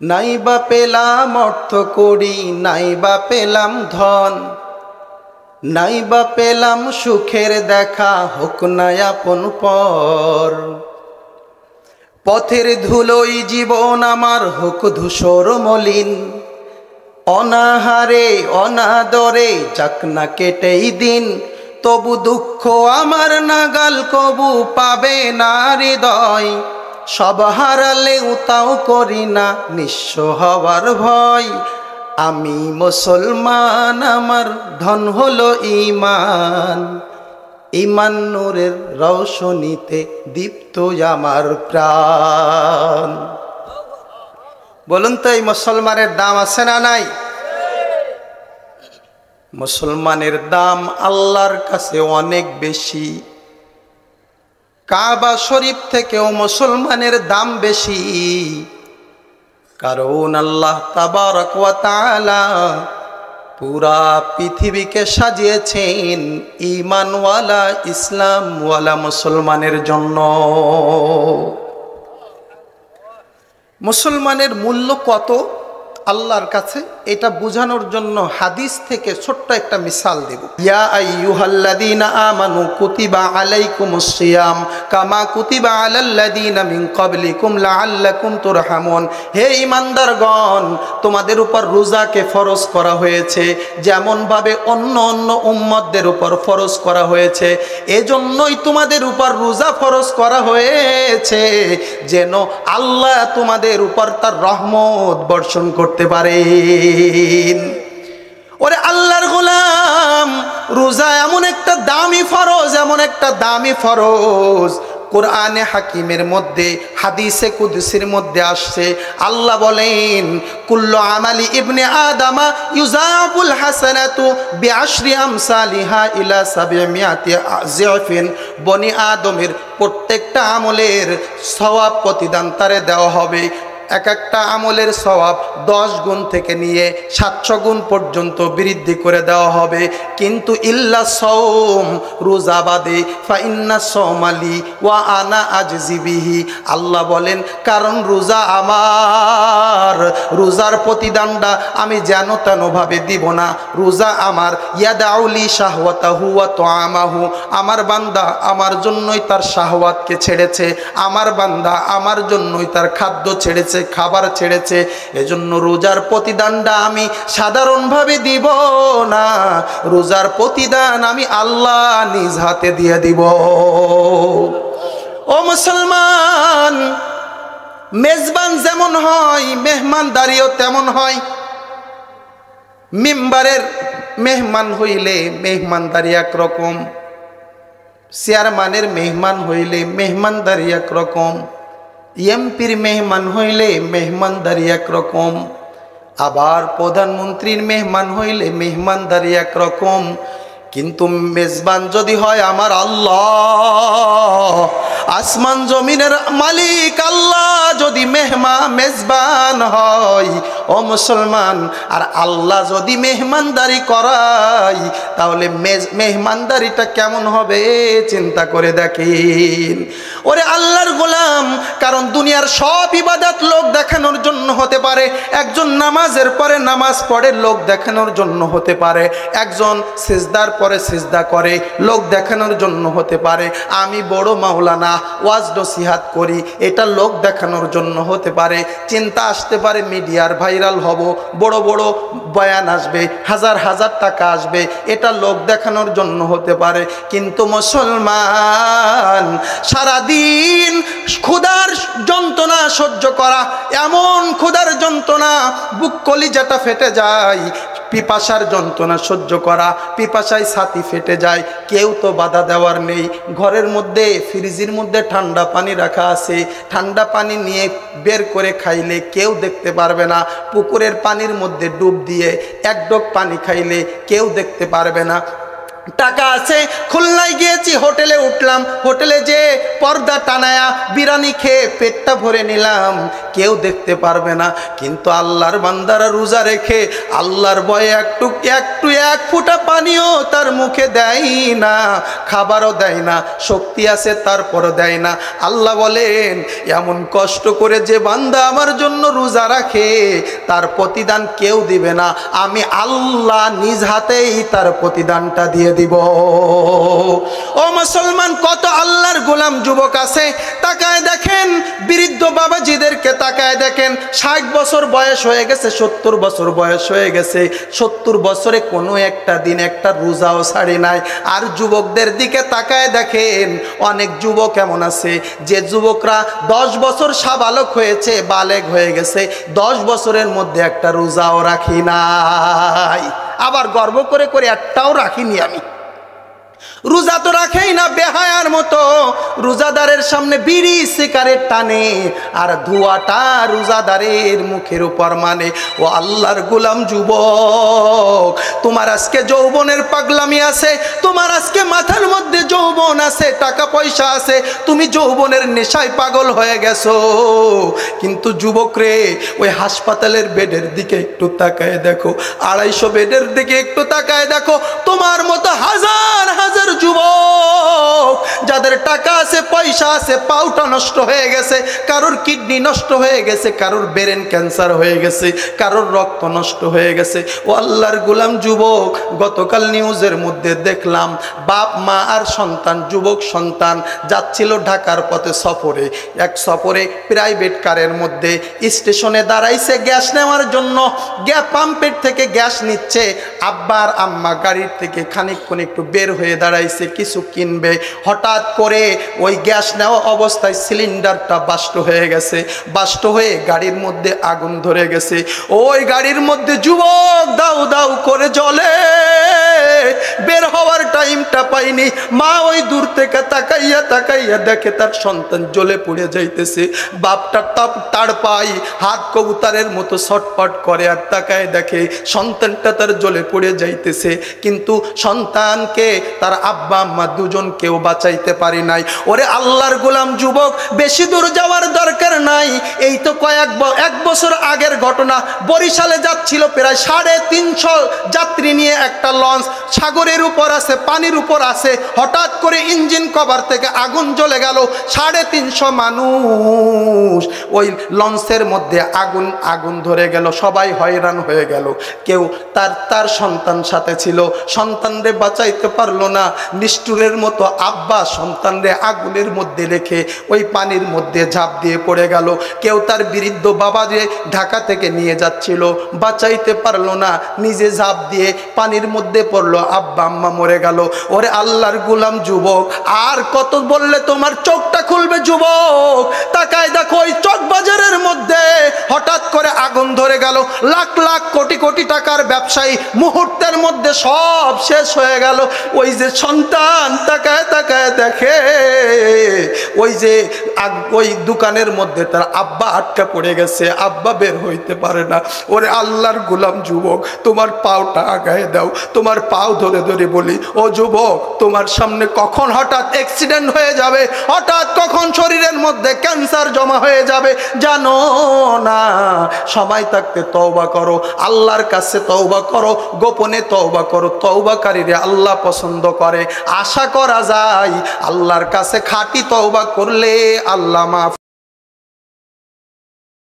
নাইবা পেলাম অর্থ করি, নাইবা পেলাম ধন, নাইবা পেলাম সুখের দেখা, হোক না আপন পর। পথের ধুলোই জীবন আমার হোক ধূসর মলিন, অনাহারে অনাদরে যাক না কেটেই দিন। তবু দুঃখ আমার নাগাল কবু পাবে না হৃদয়, সব হারালেও তাও করি না নিঃস্ব হওয়ার ভয়। আমি মুসলমান, আমার ধন হলো ঈমান, ঈমান নূরের রৌশনীতে দীপ্ত আমার প্রাণ। বলুন তো এই মুসলমানের দাম আছে না নাই? মুসলমানের দাম আল্লাহর কাছে অনেক বেশি। কাবা শরীফ থেকেও মুসলমানের দাম বেশি, কারণ আল্লাহ তাবারক ওয়া তাআলা পুরা পৃথিবীকে সাজিয়েছেন ঈমানওয়ালা ইসলামওয়ালা মুসলমানের জন্য। মুসলমানের মূল্য কত আল্লাহর কাছে এটা বোঝানোর জন্য হাদিস থেকে ছোট্ট একটা মিসাল দেব। ইয়া আইয়ুহাল্লাযীনা আমানু কুতিবা আলাইকুমুস সিয়াম কামা কুতিবা আলাল্লাযীনা মিন ক্বাবলিকুম লাআল্লাকুম তুরহামুন। হে ঈমানদারগণ, তোমাদের উপর রোজাকে ফরজ করা হয়েছে যেমন ভাবে অন্য অন্য উম্মতদের উপর ফরজ করা হয়েছে। এজন্যই তোমাদের উপর রোজা ফরজ করা হয়েছে যেন আল্লাহ তোমাদের উপর তার রহমত বর্ষণ করতে পারেন। ওরে আল্লাহর গোলাম, রোজা এমন একটা দামি ফরজ, এমন একটা দামি ফরজ। কোরআনে হাকিমের মধ্যে হাদিসে কুদসির মধ্যে আসছে, আল্লাহ বলেন কুল্লু আমালি ইবনে আদামা ইউজাবুল হাসানাতু বিআশরি আমসালিহা ইলা 700 আযিফিন। বনি আদমের প্রত্যেকটা আমলের সওয়াব প্রতিদান তারে দেওয়া হবে। এক একটা আমলের সওয়াব 10 গুণ থেকে নিয়ে 700 গুণ পর্যন্ত বৃদ্ধি করে দেওয়া হবে। কিন্তু ইল্লা সাওম, রোজা বাদে, ফা ইন্না সাওমালি ওয়া আনা আজজি বিহি। আল্লাহ বলেন কারণ রোজা আমার, রোজার প্রতিদানটা আমি যেন তেনভাবে দিব না। রোজা আমার, ইয়াদাউলি শাহওয়াতাহু ওয়া তুআমাহু। আমার বান্দা আমার জন্যই তার শাহওয়াতকে ছেড়েছে, আমার বান্দা আমার জন্যই তার খাদ্য ছেড়েছে, খাবার ছেড়েছে। এজন্য রোজার প্রতিদানটা আমি সাধারণভাবে দিব না, রোজার প্রতিদান আমি আল্লাহ নিজ হাতে দিয়ে দিব। ও মুসলমান, মেজবান যেমন হয় মেহমানদারিও তেমন হয়। মিম্বারের মেহমান হইলে মেহমানদারি একরকম, চেয়ারম্যানের মেহমান হইলে মেহমানদারি একরকম, এমপির মেহমান হইলে মেহমানদারি একরকম, আবার প্রধানমন্ত্রীর মেহমান হইলে মেহমানদারি একরকম। কিন্তু মেজবান যদি হয় আমার আল্লাহ, আসমান জমিনের মালিক আল্লাহ যদি মেজবান হয় ও মুসলমান, আর আল্লাহ যদি মেহমানদারি করায়, তাহলে মেহমানদারিটা কেমন হবে চিন্তা করে দেখেন। ওরে আল্লাহর গোলাম, কারণ দুনিয়ার সব ইবাদত লোক দেখানোর জন্য হতে পারে। একজন নামাজের পরে নামাজ পড়ে লোক দেখানোর জন্য হতে পারে, একজন সিজদার পরে সিজদা করে লোক দেখানোর জন্য হতে পারে। আমি বড় মাওলানা, ওয়াজ নসিহাত করি, এটা লোক দেখানোর জন্য হতে পারে। চিন্তা আসতে পারে মিডিয়ার ভাইরাল হব, বড় বড় বয়ান আসবে, হাজার হাজার টাকা আসবে, এটা লোক দেখানোর জন্য হতে পারে। কিন্তু মুসলমান, সারাদিন ক্ষুধার যন্ত্রণা সহ্য করা, এমন ক্ষুধার যন্ত্রণা বুক কলিজাটা ফেটে যায়, পিপাসার যন্ত্রণা সহ্য করা, পিপাসায় ছাতি ফেটে যায়, কেউ তো বাধা দেওয়ার নেই। ঘরের মধ্যে ফ্রিজের মধ্যে ঠান্ডা পানি রাখা আছে, ঠান্ডা পানি নিয়ে বের করে খাইলে কেউ দেখতে পারবে না। পুকুরের পানির মধ্যে ডুব দিয়ে এক ডোক পানি খাইলে কেউ দেখতে পারবে না। টাকা আছে, খুলনায় গিয়েছি, হোটেলে উঠলাম, হোটেলে যে পর্দা টানায়া বিরিয়ানি খেয়ে পেটটা ভরে নিলাম, কেউ দেখতে পারবে না। কিন্তু আল্লাহর বান্দারা রোজা রেখে আল্লাহর ভয়ে একটু এক ফোঁটা পানিও তার মুখে দেয় না, খাবারও দেয় না, শক্তি আছে তারপরও দেয় না। আল্লাহ বলেন, এমন কষ্ট করে যে বান্দা আমার জন্য রোজা রাখে তার প্রতিদান কেউ দিবে না, আমি আল্লাহ নিজ হাতেই তার প্রতিদানটা দিয়ে দিব। ও মুসলমান, কত আল্লাহর গোলাম যুবক আছে, তাকায় দেখেন বৃদ্ধ বাবাজিদেরকে, তাকায় দেখেন 60 বছর বয়স হয়ে গেছে, 70 বছর বয়স হয়ে গেছে, 70 বছরে কোনো একটা দিন একটা রোজাও ছাড়ে নাই। আর যুবকদের দিকে তাকায় দেখেন, অনেক যুবক এমন আছে যে যুবকরা 10 বছর সাবালক হয়েছে, বালেগ হয়ে গেছে, 10 বছরের মধ্যে একটা রোজাও রাখি নাই। আবার গর্ব করে করে একটাও রাখিনি আমি। রোজা তো রাখেই না, বেহায়ার মতো রোজাদারের সামনে বিড়ি সিগারেট টানে আর ধোঁয়াটা রোজাদারের মুখের উপর মানে। ও আল্লাহর গোলাম যুবক, তোমার আজকে যৌবনের পাগলামি আছে, তোমার আজকে মাথার মধ্যে যৌবন আছে, টাকা পয়সা আছে, তুমি যৌবনের নেশায় পাগল হয়ে গেছো। কিন্তু যুবক রে, ওই হাসপাতালের বেডের দিকে একটু তাকায় দেখো, 250 বেডের দিকে একটু তাকায় দেখো, তোমার মতো হাজার হাজার যুবক যাদের টাকা আছে, পয়সা আছে, পাউটা নষ্ট হয়ে গেছে, কারোর কিডনি নষ্ট হয়ে গেছে, কারোর ব্রেন ক্যান্সার হয়ে গেছে, কারোর রক্ত নষ্ট হয়ে গেছে। ও আল্লাহর গোলাম যুবক, গতকাল নিউজের মধ্যে দেখলাম বাপ মা আর সন্তান, যুবক সন্তান যাচ্ছিল ঢাকার পথে সফরে, এক সফরে প্রাইভেট কারের মধ্যে স্টেশনে দাঁড়াইছে গ্যাস নেওয়ার জন্য, গ্যাস পাম্পের থেকে গ্যাস নিচ্ছে। আব্বা আর আম্মা গাড়ির থেকে খানিকক্ষণ একটু বের হয়ে দাঁড়াইছে, কিছু কিনবে। হঠাৎ করে ওই গ্যাস নেওয়া অবস্থায় সিলিন্ডারটা বাস্ট হয়ে গেছে, বাস্ট হয়ে গাড়ির মধ্যে আগুন ধরে গেছে। ওই গাড়ির মধ্যে যুবক দাউ দাউ করে জ্বলে, বের হওয়ার টাইমটা পাইনি। মা ওই দূর থেকে তাকাইয়া তাকাইয়া দেখে তার সন্তান জ্বলে পুড়ে যাইতেছে। বাপটা তার পাই হাত কবুতরের মতো ছটফট করে আর তাকায় দেখে সন্তানটা তার জ্বলে পুড়ে যাইতেছে। কিন্তু সন্তানকে তার আব্বা আম্মা দুজন কেউ বাঁচাইতে পারি নাই। ওরে আল্লাহর গোলাম যুবক, বেশি দূর যাওয়ার দরকার নাই, এই তো এক বছর আগের ঘটনা। বরিশালে যাচ্ছিল প্রায় 350 যাত্রী নিয়ে একটা লঞ্চ, সাগরের উপর আছে, পানির উপর আছে, হঠাৎ করে ইঞ্জিন কভার থেকে আগুন জ্বলে গেল। 350 মানুষ ওই লঞ্চের মধ্যে আগুন ধরে গেল, সবাই হয়রান হয়ে গেল। কেউ তার সন্তান সাথে ছিল, সন্তানরে বাঁচাইতে পারলো না, নিষ্ঠুরের মতো আব্বা সন্তানরে আগুনের মধ্যে রেখে ওই পানির মধ্যে ঝাঁপ দিয়ে পড়ে গেল। কেউ তার বৃদ্ধ বাবা যে ঢাকা থেকে নিয়ে যাচ্ছিল, বাঁচাইতে পারলো না, নিজে ঝাঁপ দিয়ে পানির মধ্যে পড়লো, আব্বা আম্মা মরে গেল। ওরে আল্লাহর গোলাম যুবক, আর কত বললে তোমার চোখটা খুলবে যুবক? তাকায় দেখো, ওই চক বাজারের মধ্যে হঠাৎ করে আগুন ধরে গেল। লাখ লাখ কোটি কোটি টাকার ব্যবসায়ী মুহূর্তের মধ্যে সব শেষ হয়ে গেল। ওই যে সন্তান তাকায় তাকায় দেখে ওই দোকানের মধ্যে তার আব্বা আটকা পড়ে গেছে, আব্বা বের হইতে পারে না। ওরে আল্লাহর গোলাম যুবক, তোমার পাওটা আগায় দাও, তোমার পাও ধরে ধরে বলি, ও যুবক, তোমার সামনে কখন হঠাৎ অ্যাক্সিডেন্ট হয়ে যাবে, হঠাৎ কখন শরীরের মধ্যে ক্যান্সার জমা হয়ে যাবে জানো না। সময় থাকতে তওবা করো, আল্লাহর কাছে তওবা করো, গোপনে তওবা করো। তওবাকারীরে আল্লাহ পছন্দ করে। আশা করা যায় আল্লাহর কাছে খাঁটি তওবা করলে আল্লাহ মাফ